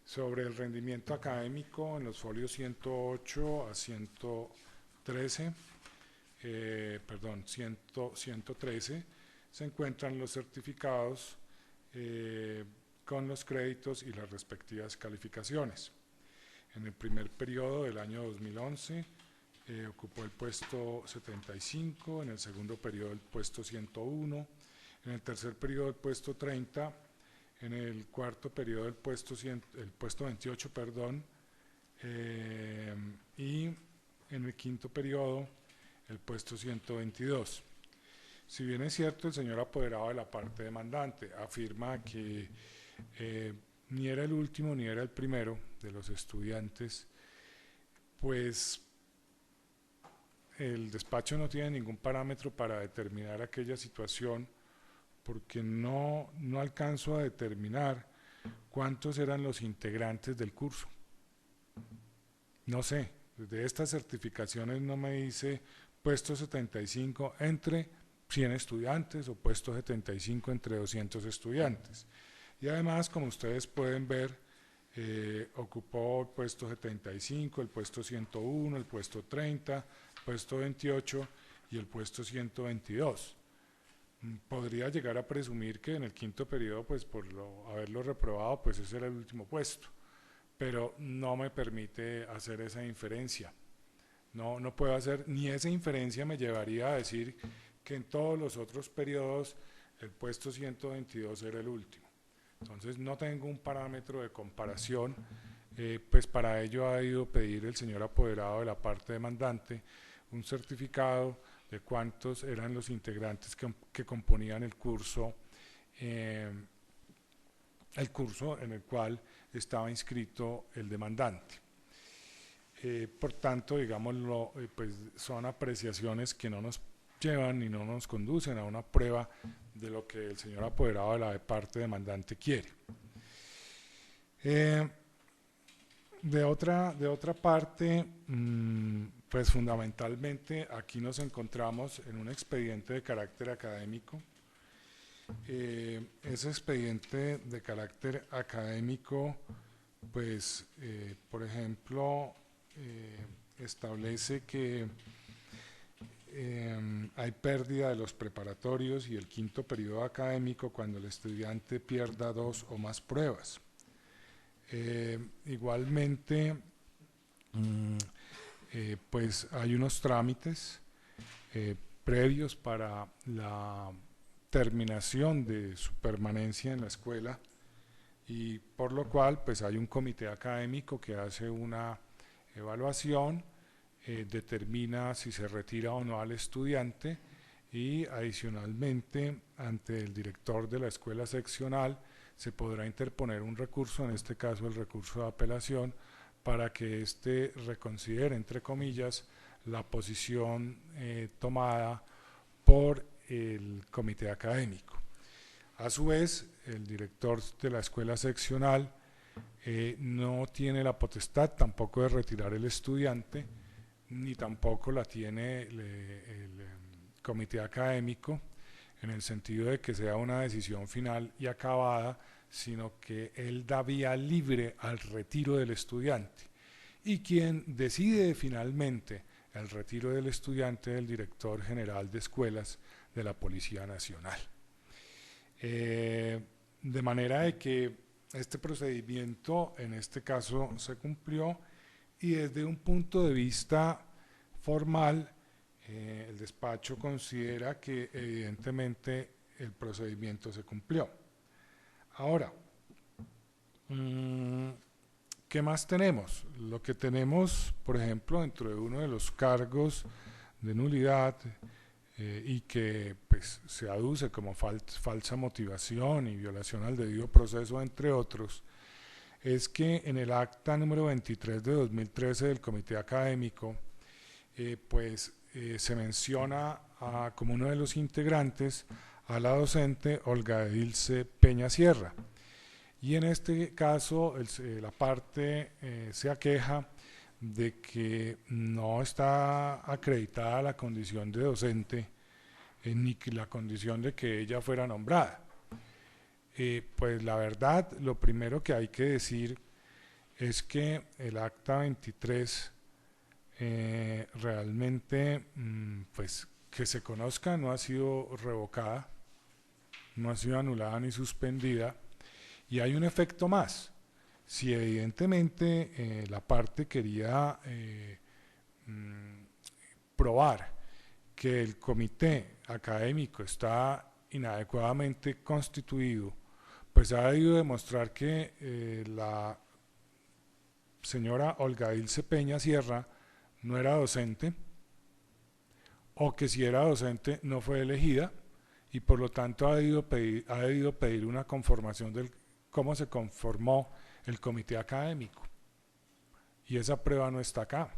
Sobre el rendimiento académico, en los folios 108 a 113, 113, se encuentran los certificados con los créditos y las respectivas calificaciones. En el primer periodo del año 2011 ocupó el puesto 75, en el segundo periodo el puesto 101, en el tercer periodo el puesto 30, en el cuarto periodo el puesto 28, y en el quinto periodo el puesto 122. Si bien es cierto, el señor apoderado de la parte demandante afirma que ni era el último ni era el primero de los estudiantes, pues el despacho no tiene ningún parámetro para determinar aquella situación, porque no alcanzo a determinar cuántos eran los integrantes del curso. No sé, de estas certificaciones no me dice puesto 75 entre 100 estudiantes o puesto 75 entre 200 estudiantes. Y además, como ustedes pueden ver, ocupó el puesto 75, el puesto 101, el puesto 30, el puesto 28 y el puesto 122. Podría llegar a presumir que en el quinto periodo, pues por haberlo reprobado, pues ese era el último puesto, pero no me permite hacer esa inferencia. No puedo hacer, ni esa inferencia me llevaría a decir que en todos los otros periodos el puesto 122 era el último. Entonces no tengo un parámetro de comparación, pues para ello ha ido a pedir el señor apoderado de la parte demandante un certificado de cuántos eran los integrantes que componían el curso en el cual estaba inscrito el demandante. Por tanto, digámoslo, pues son apreciaciones que no nos llevan y no nos conducen a una prueba de lo que el señor apoderado de la parte demandante quiere. De otra parte, pues fundamentalmente aquí nos encontramos en un expediente de carácter académico. Ese expediente de carácter académico, pues, por ejemplo, establece que hay pérdida de los preparatorios y el quinto periodo académico cuando el estudiante pierda 2 o más pruebas. Igualmente, pues hay unos trámites previos para la terminación de su permanencia en la escuela, y por lo cual pues hay un comité académico que hace una evaluación, determina si se retira o no al estudiante, y adicionalmente ante el director de la escuela seccional se podrá interponer un recurso, en este caso el recurso de apelación, para que éste reconsidere, entre comillas, la posición tomada por el comité académico. A su vez, el director de la escuela seccional no tiene la potestad tampoco de retirar el estudiante, ni tampoco la tiene el comité académico, en el sentido de que sea una decisión final y acabada, sino que él da vía libre al retiro del estudiante. Y quien decide finalmente el retiro del estudiante es el director general de escuelas de la Policía Nacional. De manera de que este procedimiento en este caso se cumplió, y desde un punto de vista formal el despacho considera que evidentemente el procedimiento se cumplió. Ahora, ¿qué más tenemos? Lo que tenemos, por ejemplo, dentro de uno de los cargos de nulidad y que pues, se aduce como falsa motivación y violación al debido proceso, entre otros, es que en el acta número 23 de 2013 del Comité Académico, se menciona como uno de los integrantes a la docente Olga Edilce Peña Sierra. Y en este caso la parte se aqueja de que no está acreditada la condición de docente ni la condición de que ella fuera nombrada. Pues la verdad, lo primero que hay que decir es que el acta 23 realmente, pues que se conozca, no ha sido revocada, no ha sido anulada ni suspendida. Y hay un efecto más. Si evidentemente la parte quería probar que el comité académico está inadecuadamente constituido, pues ha debido demostrar que la señora Olga Edilce Peña Sierra no era docente, o que si era docente no fue elegida, y por lo tanto ha debido pedir una conformación del cómo se conformó el comité académico. Y esa prueba no está acá.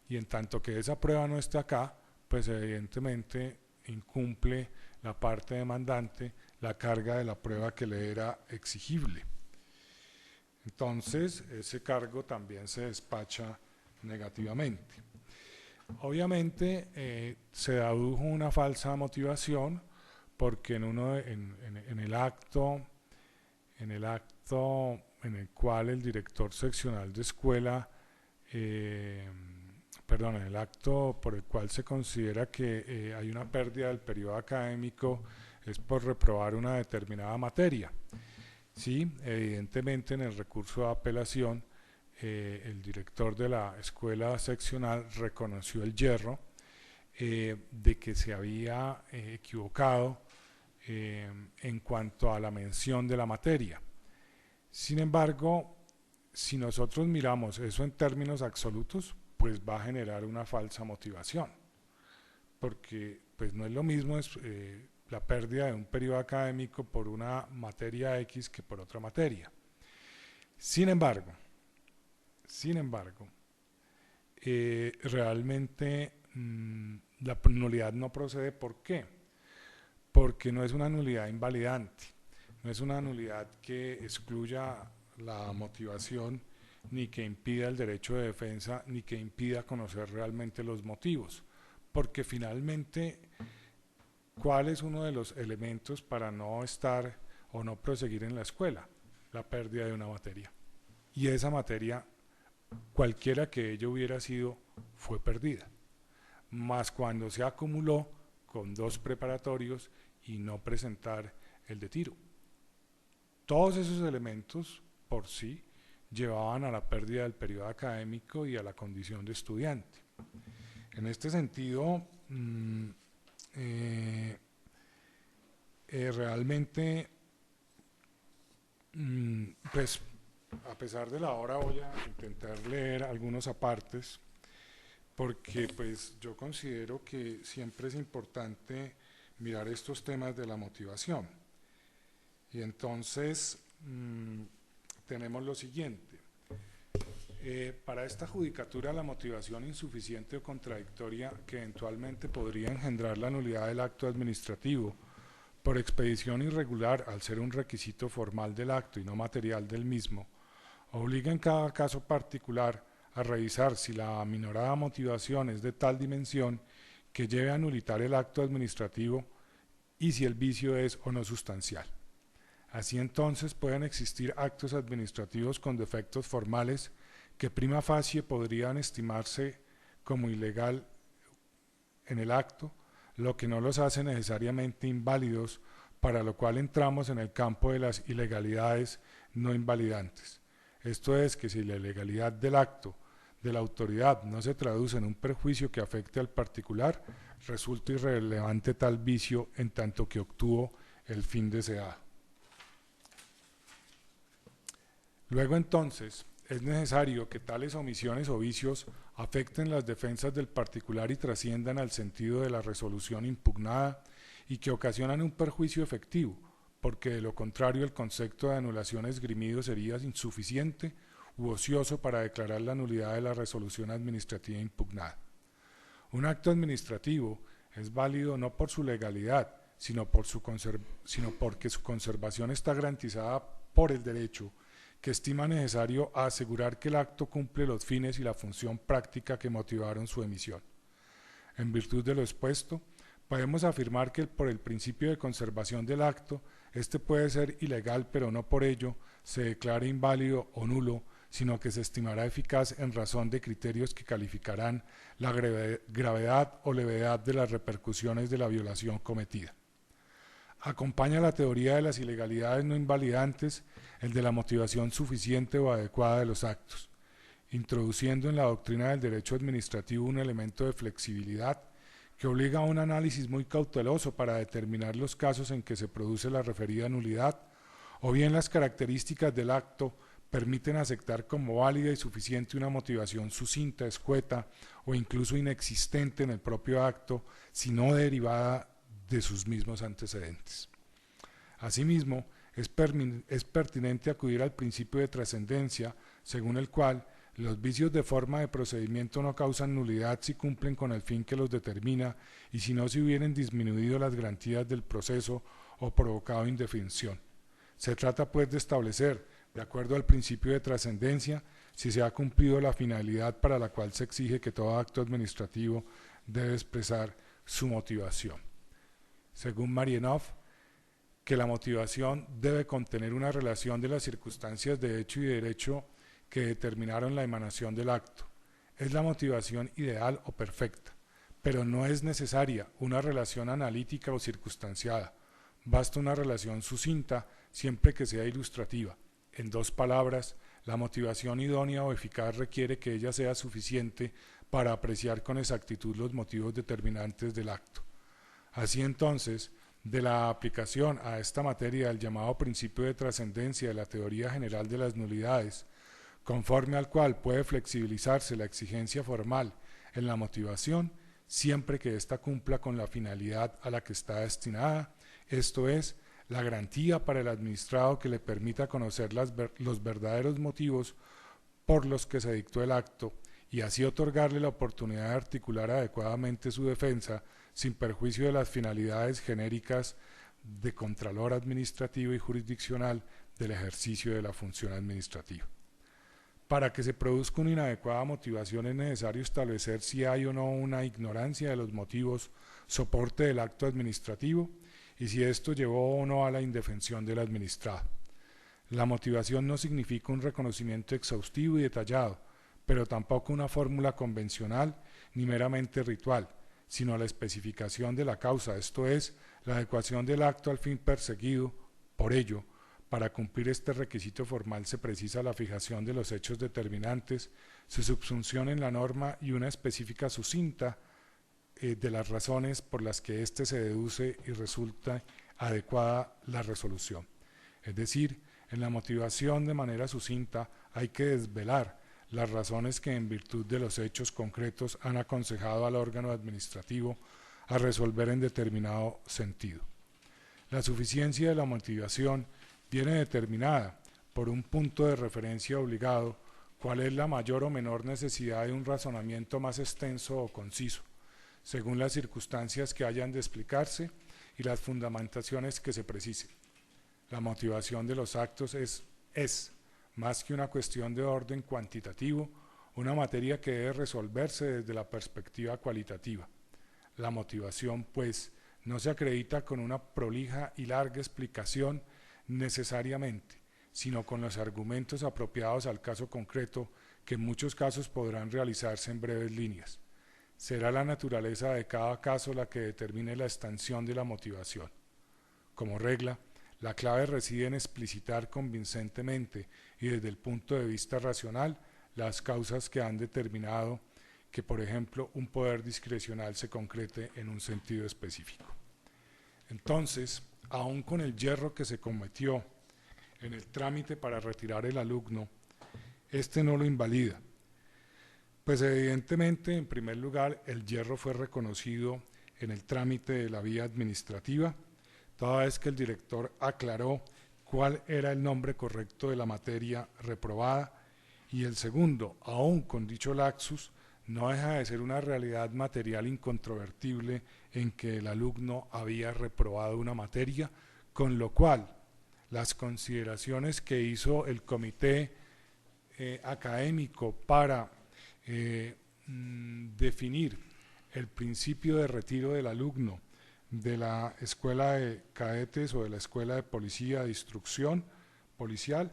Y en tanto que esa prueba no está acá, pues evidentemente incumple la parte demandante la carga de la prueba que le era exigible. Entonces, ese cargo también se despacha negativamente. Obviamente, se adujo una falsa motivación porque en el acto en el cual el director seccional de escuela, en el acto por el cual se considera que hay una pérdida del periodo académico, es por reprobar una determinada materia. Sí, evidentemente en el recurso de apelación, el director de la escuela seccional reconoció el yerro de que se había equivocado en cuanto a la mención de la materia. Sin embargo, si nosotros miramos eso en términos absolutos, pues va a generar una falsa motivación, porque pues no es lo mismo la pérdida de un periodo académico por una materia X que por otra materia. Sin embargo, realmente la nulidad no procede. ¿Por qué? porque no es una nulidad invalidante, no es una nulidad que excluya la motivación, ni que impida el derecho de defensa, ni que impida conocer realmente los motivos, porque finalmente, ¿cuál es uno de los elementos para no estar o no proseguir en la escuela? La pérdida de una materia. Y esa materia, cualquiera que ella hubiera sido, fue perdida. Más cuando se acumuló con 2 preparatorios y no presentar el de tiro. Todos esos elementos por sí llevaban a la pérdida del periodo académico y a la condición de estudiante. En este sentido, realmente, pues a pesar de la hora voy a intentar leer algunos apartes, porque pues yo considero que siempre es importante mirar estos temas de la motivación. Y entonces tenemos lo siguiente. Para esta judicatura, la motivación insuficiente o contradictoria que eventualmente podría engendrar la nulidad del acto administrativo por expedición irregular, al ser un requisito formal del acto y no material del mismo, obliga en cada caso particular a revisar si la aminorada motivación es de tal dimensión que lleve a nulitar el acto administrativo y si el vicio es o no sustancial. Así entonces pueden existir actos administrativos con defectos formales que prima facie podrían estimarse como ilegal en el acto, lo que no los hace necesariamente inválidos, para lo cual entramos en el campo de las ilegalidades no invalidantes. Esto es que si la ilegalidad del acto de la autoridad no se traduce en un perjuicio que afecte al particular, resulta irrelevante tal vicio en tanto que obtuvo el fin deseado. Luego entonces, es necesario que tales omisiones o vicios afecten las defensas del particular y trasciendan al sentido de la resolución impugnada y que ocasionan un perjuicio efectivo, porque de lo contrario el concepto de anulación esgrimido sería insuficiente u ocioso para declarar la nulidad de la resolución administrativa impugnada. Un acto administrativo es válido no por su legalidad, sino porque su conservación está garantizada por el derecho, que estima necesario a asegurar que el acto cumple los fines y la función práctica que motivaron su emisión. En virtud de lo expuesto, podemos afirmar que por el principio de conservación del acto, este puede ser ilegal, pero no por ello se declare inválido o nulo, sino que se estimará eficaz en razón de criterios que calificarán la gravedad o levedad de las repercusiones de la violación cometida. Acompaña la teoría de las ilegalidades no invalidantes el de la motivación suficiente o adecuada de los actos, introduciendo en la doctrina del derecho administrativo un elemento de flexibilidad que obliga a un análisis muy cauteloso para determinar los casos en que se produce la referida nulidad, o bien las características del acto permiten aceptar como válida y suficiente una motivación sucinta, escueta o incluso inexistente en el propio acto, sino derivada de sus mismos antecedentes. Asimismo, es pertinente acudir al principio de trascendencia, según el cual los vicios de forma de procedimiento no causan nulidad si cumplen con el fin que los determina y si no se hubieran disminuido las garantías del proceso o provocado indefensión. Se trata pues de establecer, de acuerdo al principio de trascendencia, si se ha cumplido la finalidad para la cual se exige que todo acto administrativo debe expresar su motivación. Según Marienhof, que la motivación debe contener una relación de las circunstancias de hecho y derecho que determinaron la emanación del acto. Es la motivación ideal o perfecta, pero no es necesaria una relación analítica o circunstanciada. Basta una relación sucinta siempre que sea ilustrativa. En 2 palabras, la motivación idónea o eficaz requiere que ella sea suficiente para apreciar con exactitud los motivos determinantes del acto. Así entonces, de la aplicación a esta materia del llamado principio de trascendencia de la teoría general de las nulidades, conforme al cual puede flexibilizarse la exigencia formal en la motivación, siempre que ésta cumpla con la finalidad a la que está destinada, esto es, la garantía para el administrado que le permita conocer los verdaderos motivos por los que se dictó el acto y así otorgarle la oportunidad de articular adecuadamente su defensa sin perjuicio de las finalidades genéricas de contralor administrativo y jurisdiccional del ejercicio de la función administrativa. Para que se produzca una inadecuada motivación es necesario establecer si hay o no una ignorancia de los motivos soporte del acto administrativo y si esto llevó o no a la indefensión del administrado. La motivación no significa un reconocimiento exhaustivo y detallado, pero tampoco una fórmula convencional ni meramente ritual, sino la especificación de la causa, esto es, la adecuación del acto al fin perseguido. Por ello, para cumplir este requisito formal se precisa la fijación de los hechos determinantes, su subsunción en la norma y una específica sucinta de las razones por las que éste se deduce y resulta adecuada la resolución. Es decir, en la motivación de manera sucinta hay que desvelar las razones que en virtud de los hechos concretos han aconsejado al órgano administrativo a resolver en determinado sentido. La suficiencia de la motivación viene determinada por un punto de referencia obligado, cuál es la mayor o menor necesidad de un razonamiento más extenso o conciso, según las circunstancias que hayan de explicarse y las fundamentaciones que se precisen. La motivación de los actos es más que una cuestión de orden cuantitativo, una materia que debe resolverse desde la perspectiva cualitativa. La motivación, pues, no se acredita con una prolija y larga explicación necesariamente, sino con los argumentos apropiados al caso concreto, que en muchos casos podrán realizarse en breves líneas. Será la naturaleza de cada caso la que determine la extensión de la motivación. Como regla, la clave reside en explicitar convincentemente y desde el punto de vista racional las causas que han determinado que, por ejemplo, un poder discrecional se concrete en un sentido específico. Entonces, aun con el yerro que se cometió en el trámite para retirar el alumno, este no lo invalida, pues evidentemente, en primer lugar, el yerro fue reconocido en el trámite de la vía administrativa, toda vez que el director aclaró cuál era el nombre correcto de la materia reprobada, y el segundo, aún con dicho lapsus, no deja de ser una realidad material incontrovertible en que el alumno había reprobado una materia, con lo cual las consideraciones que hizo el comité académico para definir el principio de retiro del alumno de la escuela de cadetes o de la escuela de policía de instrucción policial,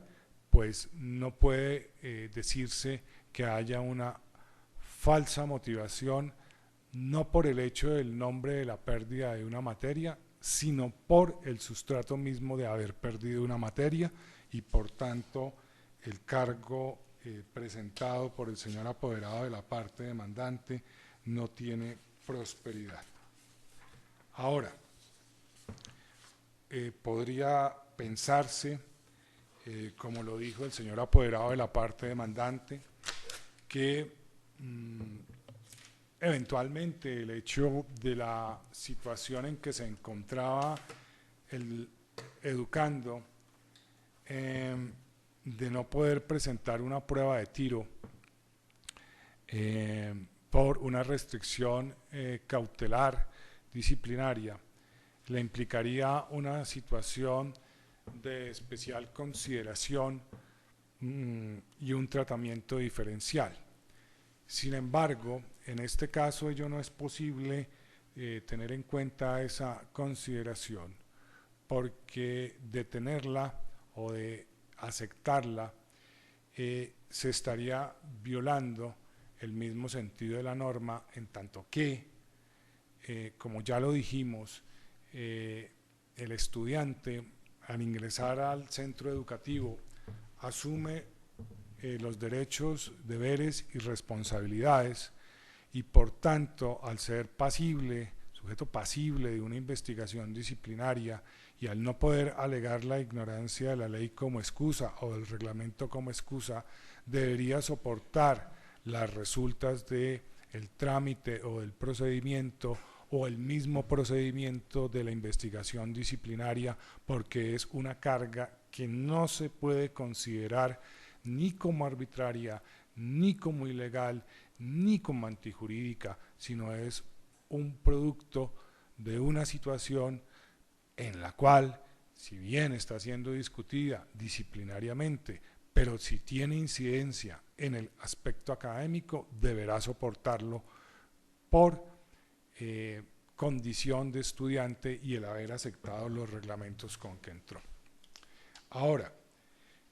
pues no puede decirse que haya una falsa motivación, no por el hecho del nombre de la pérdida de una materia, sino por el sustrato mismo de haber perdido una materia y por tanto el cargo presentado por el señor apoderado de la parte demandante no tiene prosperidad. Ahora, podría pensarse, como lo dijo el señor apoderado de la parte demandante, que eventualmente el hecho de la situación en que se encontraba el educando, de no poder presentar una prueba de tiro por una restricción cautelar disciplinaria, le implicaría una situación de especial consideración y un tratamiento diferencial. Sin embargo, en este caso ello no es posible tener en cuenta esa consideración, porque de tenerla o de aceptarla se estaría violando el mismo sentido de la norma, en tanto que, como ya lo dijimos, el estudiante al ingresar al centro educativo asume los derechos, deberes y responsabilidades y por tanto al ser sujeto pasible de una investigación disciplinaria y al no poder alegar la ignorancia de la ley como excusa o del reglamento como excusa, debería soportar las resultas del trámite o del procedimiento o el mismo procedimiento de la investigación disciplinaria, porque es una carga que no se puede considerar ni como arbitraria, ni como ilegal, ni como antijurídica, sino es un producto de una situación en la cual, si bien está siendo discutida disciplinariamente, pero si tiene incidencia en el aspecto académico, deberá soportarlo por condición de estudiante y el haber aceptado los reglamentos con que entró. Ahora,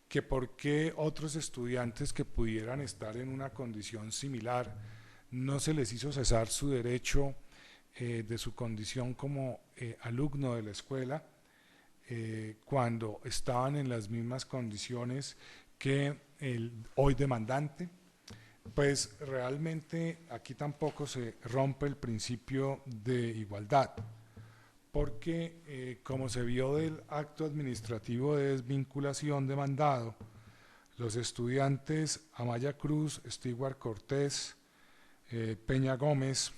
que por qué otros estudiantes que pudieran estar en una condición similar no se les hizo cesar su derecho de su condición como alumno de la escuela cuando estaban en las mismas condiciones que el hoy demandante. Pues realmente aquí tampoco se rompe el principio de igualdad, porque como se vio del acto administrativo de desvinculación demandado, los estudiantes Amaya Cruz, Stewart Cortés, Peña Gómez,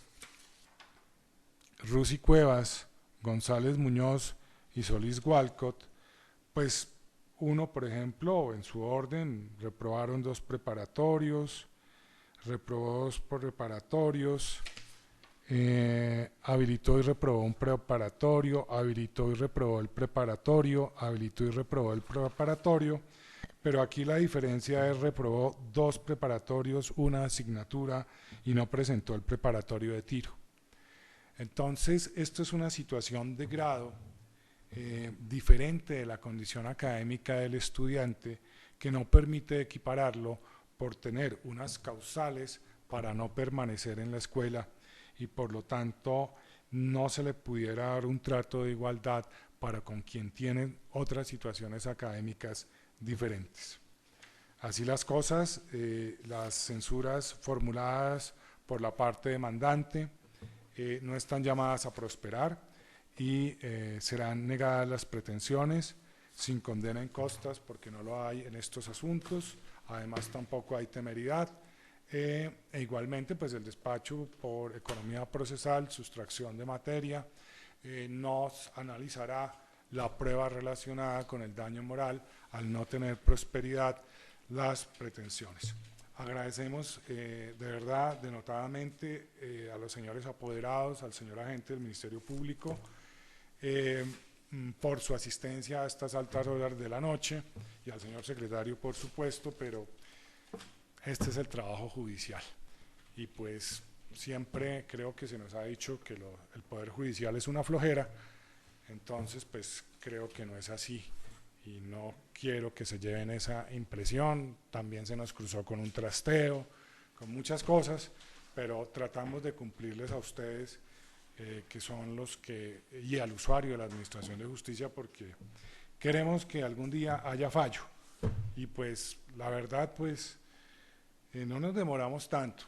Rusi Cuevas, González Muñoz y Solís Walcott, pues uno, por ejemplo, en su orden, reprobaron 2 preparatorios, reprobó 2 por preparatorios, habilitó y reprobó un preparatorio, habilitó y reprobó el preparatorio, habilitó y reprobó el preparatorio, pero aquí la diferencia es reprobó 2 preparatorios, una asignatura y no presentó el preparatorio de tiro. Entonces, esto es una situación de grado diferente de la condición académica del estudiante que no permite equipararlo por tener unas causales para no permanecer en la escuela y por lo tanto no se le pudiera dar un trato de igualdad para con quien tiene otras situaciones académicas diferentes. Así las cosas, las censuras formuladas por la parte demandante no están llamadas a prosperar y serán negadas las pretensiones sin condena en costas porque no lo hay en estos asuntos, además tampoco hay temeridad. E igualmente pues el despacho por economía procesal, sustracción de materia, nos analizará la prueba relacionada con el daño moral al no tener prosperidad las pretensiones. Agradecemos de verdad, denotadamente, a los señores apoderados, al señor agente del Ministerio Público, por su asistencia a estas altas horas de la noche y al señor secretario, por supuesto, pero este es el trabajo judicial y pues siempre creo que se nos ha dicho que el Poder Judicial es una flojera, entonces pues creo que no es así y no quiero que se lleven esa impresión. También se nos cruzó con un trasteo, con muchas cosas, pero tratamos de cumplirles a ustedes que son los que, y al usuario de la Administración de Justicia, porque queremos que algún día haya fallo y pues la verdad pues no nos demoramos tanto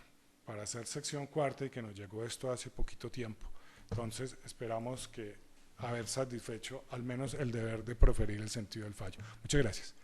para hacer sección cuarta y que nos llegó esto hace poquito tiempo, entonces esperamos que haber satisfecho al menos el deber de proferir el sentido del fallo. Muchas gracias.